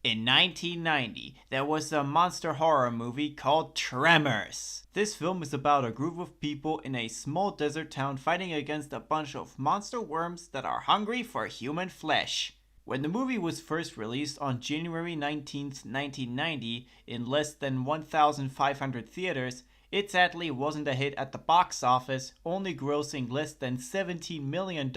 In 1990, there was a monster horror movie called Tremors. This film is about a group of people in a small desert town fighting against a bunch of monster worms that are hungry for human flesh. When the movie was first released on January 19th, 1990, in less than 1,500 theaters, it sadly wasn't a hit at the box office, only grossing less than $17 million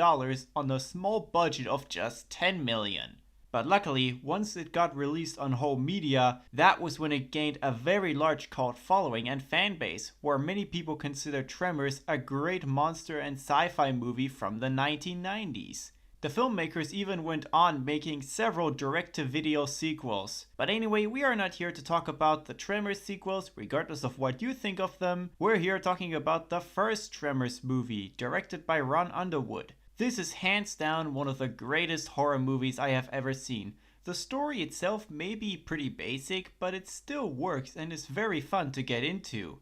on a small budget of just $10 million. But luckily, once it got released on home media, that was when it gained a very large cult following and fan base, where many people consider Tremors a great monster and sci-fi movie from the 1990s. The filmmakers even went on making several direct-to-video sequels. But anyway, we are not here to talk about the Tremors sequels, regardless of what you think of them. We're here talking about the first Tremors movie, directed by Ron Underwood. This is hands down one of the greatest horror movies I have ever seen. The story itself may be pretty basic, but it still works and is very fun to get into.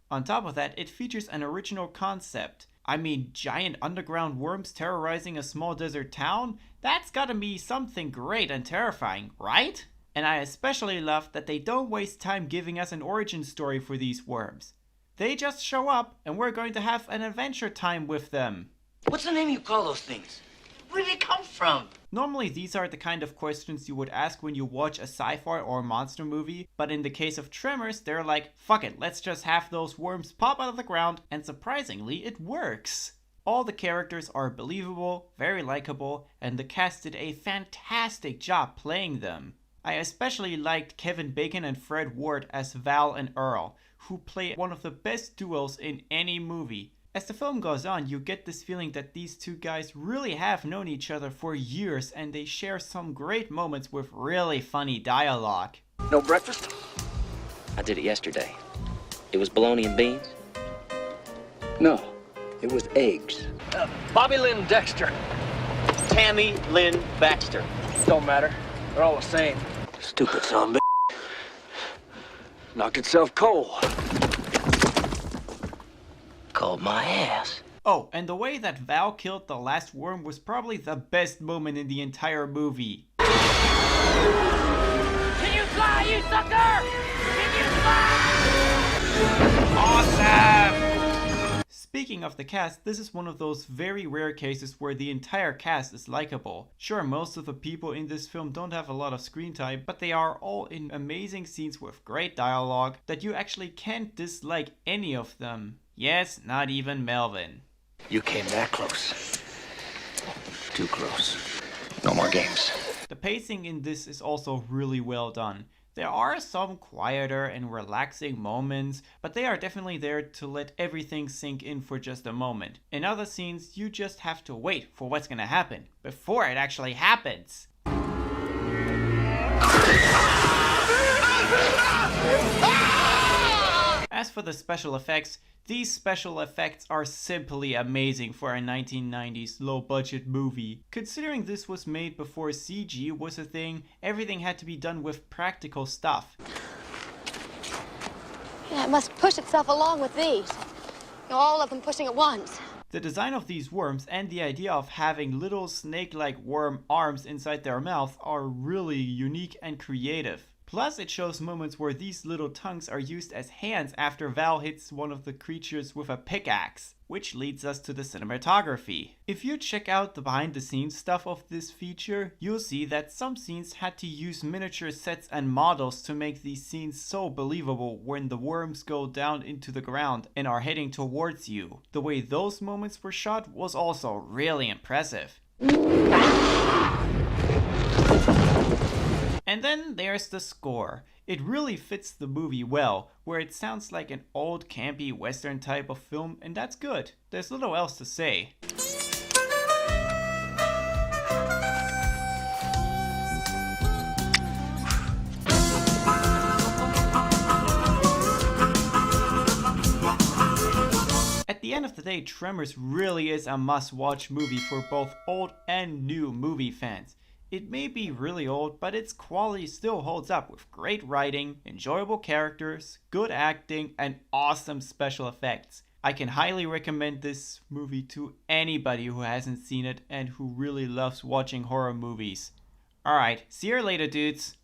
On top of that, it features an original concept. I mean, giant underground worms terrorizing a small desert town? That's gotta be something great and terrifying, right? And I especially love that they don't waste time giving us an origin story for these worms. They just show up and we're going to have an adventure time with them. What's the name you call those things? Where did they come from? Normally these are the kind of questions you would ask when you watch a sci-fi or monster movie, but in the case of Tremors, they're like, fuck it, let's just have those worms pop out of the ground, and surprisingly, it works. All the characters are believable, very likable, and the cast did a fantastic job playing them. I especially liked Kevin Bacon and Fred Ward as Val and Earl, who play one of the best duos in any movie. As the film goes on, you get this feeling that these two guys really have known each other for years and they share some great moments with really funny dialogue. No breakfast? I did it yesterday. It was bologna and beans? No, it was eggs. Bobby Lynn Dexter. Tammy Lynn Baxter. Don't matter. They're all the same. Stupid son of a bitch. Knocked itself cold. Called my ass. Oh, and the way that Val killed the last worm was probably the best moment in the entire movie. Can you fly, you sucker? Can you fly? Awesome! Speaking of the cast, this is one of those very rare cases where the entire cast is likable. Sure, most of the people in this film don't have a lot of screen time, but they are all in amazing scenes with great dialogue that you actually can't dislike any of them. Yes, not even Melvin. You came that close. Too close. No more games. The pacing in this is also really well done. There are some quieter and relaxing moments, but they are definitely there to let everything sink in for just a moment. In other scenes, you just have to wait for what's gonna happen before it actually happens. As for the special effects, these special effects are simply amazing for a 1990s low-budget movie. Considering this was made before CG was a thing, everything had to be done with practical stuff. Yeah, it must push itself along with these. All of them pushing at once. The design of these worms and the idea of having little snake-like worm arms inside their mouth are really unique and creative. Plus, it shows moments where these little tongues are used as hands after Val hits one of the creatures with a pickaxe, which leads us to the cinematography. If you check out the behind the scenes stuff of this feature, you'll see that some scenes had to use miniature sets and models to make these scenes so believable when the worms go down into the ground and are heading towards you. The way those moments were shot was also really impressive. And then there's the score. It really fits the movie well, where it sounds like an old campy western type of film, and that's good. There's little else to say. At the end of the day, Tremors really is a must-watch movie for both old and new movie fans. It may be really old, but its quality still holds up with great writing, enjoyable characters, good acting, and awesome special effects. I can highly recommend this movie to anybody who hasn't seen it and who really loves watching horror movies. Alright, see you later, dudes.